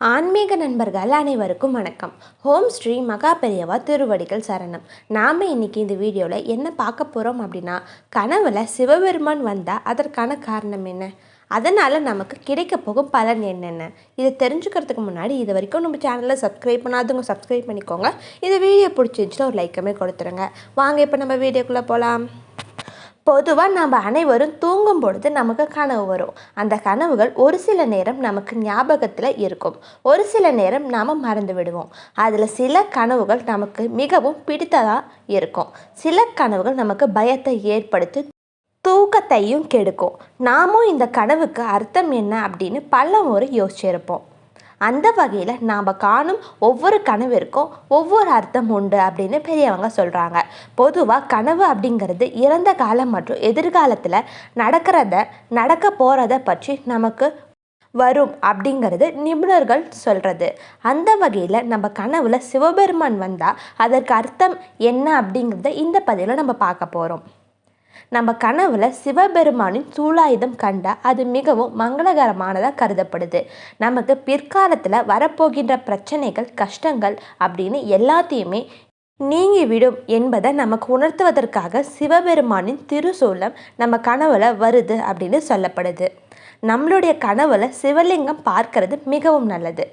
ஆன்மீக நண்பர்கள் அனைவருக்கும் வணக்கம். ஹோம் ஸ்ரீ மகா பெரியவா திருவடிகள் சரணம். நாம் இன்னைக்கு இந்த வீடியோவில் என்ன பார்க்க போகிறோம் அப்படின்னா, கனவுல சிவபெருமான் வந்தால் அதற்கான காரணம் என்ன, அதனால் நமக்கு கிடைக்க போகும் பலன் என்னென்ன, இதை தெரிஞ்சுக்கிறதுக்கு முன்னாடி இது வரைக்கும் நம்ம சேனலை சப்ஸ்கிரைப் பண்ணாதவங்க சப்ஸ்கிரைப் பண்ணிக்கோங்க. இந்த வீடியோ பிடிச்சிருந்துச்சுன்னா ஒரு லைக்கமே கொடுத்துருங்க. வாங்க இப்போ நம்ம வீடியோக்குள்ளே போகலாம். பொதுவாக நம்ம அனைவரும் தூங்கும் பொழுது நமக்கு கனவு வரும். அந்த கனவுகள் ஒரு சில நேரம் நமக்கு ஞாபகத்தில் இருக்கும், ஒரு சில நேரம் நாம் மறந்து விடுவோம். அதில் சில கனவுகள் நமக்கு மிகவும் பிடித்ததாக இருக்கும், சில கனவுகள் நமக்கு பயத்தை ஏற்படுத்தி தூக்கத்தையும் கெடுக்கும். நாமும் இந்த கனவுக்கு அர்த்தம் என்ன அப்படின்னு பல முறை யோசிச்சிருப்போம். அந்த வகையில் நாம் காணும் ஒவ்வொரு கனவிற்கும் ஒவ்வொரு அர்த்தம் உண்டு அப்படின்னு பெரியவங்க சொல்கிறாங்க. பொதுவாக கனவு அப்படிங்கிறது இறந்த காலம் மற்றும் எதிர்காலத்தில் நடக்க போகிறத பற்றி நமக்கு வரும் அப்படிங்கிறது நிபுணர்கள் சொல்கிறது. அந்த வகையில் நம்ம கனவுல சிவபெருமான் வந்தால் அதற்கு அர்த்தம் என்ன அப்படிங்கிறத இந்த பதிவில் நம்ம பார்க்க போகிறோம். நம்ம கனவுல சிவபெருமானின் சூலாயுதம் கண்டா அது மிகவும் மங்களகரமானதாக கருதப்படுது. நமக்கு பிற்காலத்தில் வரப்போகின்ற பிரச்சனைகள் கஷ்டங்கள் அப்படின்னு எல்லாத்தையுமே நீங்கிவிடும் என்பதை நமக்கு உணர்த்துவதற்காக சிவபெருமானின் திருசூலம் நம்ம கனவுல வருது அப்படின்னு சொல்லப்படுது. நம்மளுடைய கனவுல சிவலிங்கம் பார்க்கறது மிகவும் நல்லது.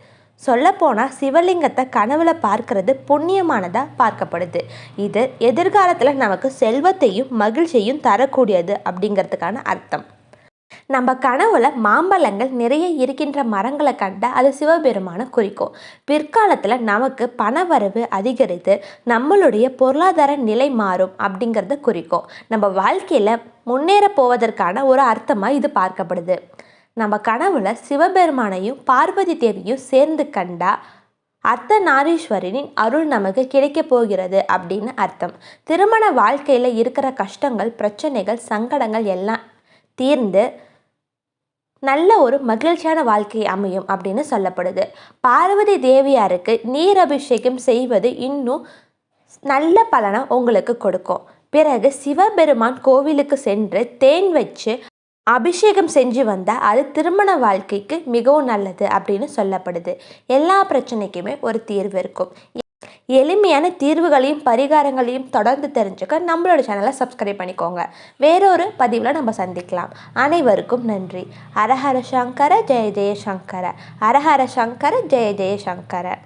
சொல்லப்போனால் சிவலிங்கத்தை கனவுல பார்க்கறது புண்ணியமானதாக பார்க்கப்படுது. இது எதிர்காலத்தில் நமக்கு செல்வத்தையும் மகிழ்ச்சியையும் தரக்கூடியது அப்படிங்கிறதுக்கான அர்த்தம். நம்ம கனவுல மாம்பழங்கள் நிறைய இருக்கின்ற மரங்களை கண்டால் அது சிவபெருமானை குறிக்கும். பிற்காலத்தில் நமக்கு பணவரவு அதிகரித்து நம்மளுடைய பொருளாதார நிலை மாறும் அப்படிங்கிறத குறிக்கும். நம்ம வாழ்க்கையில் முன்னேற போவதற்கான ஒரு அர்த்தமாக இது பார்க்கப்படுது. நம்ம கனவுல சிவபெருமானையும் பார்வதி தேவியும் சேர்ந்து கண்டா அர்த்தநாரீஸ்வரனின் அருள் நமக்கு கிடைக்க போகிறது அப்படின்னு அர்த்தம். திருமண வாழ்க்கையில் இருக்கிற கஷ்டங்கள் பிரச்சனைகள் சங்கடங்கள் எல்லாம் தீர்ந்து நல்ல ஒரு மகிழ்ச்சியான வாழ்க்கை அமையும் அப்படின்னு சொல்லப்படுது. பார்வதி தேவியாருக்கு நீர் அபிஷேகம் செய்வது இன்னும் நல்ல பலனை உங்களுக்கு கொடுக்கும். பிறகு சிவபெருமான் கோவிலுக்கு சென்று தேன் வச்சு அபிஷேகம் செஞ்சு வந்தால் அது திருமண வாழ்க்கைக்கு மிகவும் நல்லது அப்படின்னு சொல்லப்படுது. எல்லா பிரச்சனைக்குமே ஒரு தீர்வு இருக்கும். எளிமையான தீர்வுகளையும் பரிகாரங்களையும் தொடர்ந்து தெரிஞ்சுக்க நம்மளோட சேனலை சப்ஸ்கிரைப் பண்ணிக்கோங்க. வேறொரு பதிவில் நம்ம சந்திக்கலாம். அனைவருக்கும் நன்றி. ஹரஹர சங்கர ஜெய ஜெய சங்கர. ஹரஹர சங்கர ஜெய ஜெய சங்கர.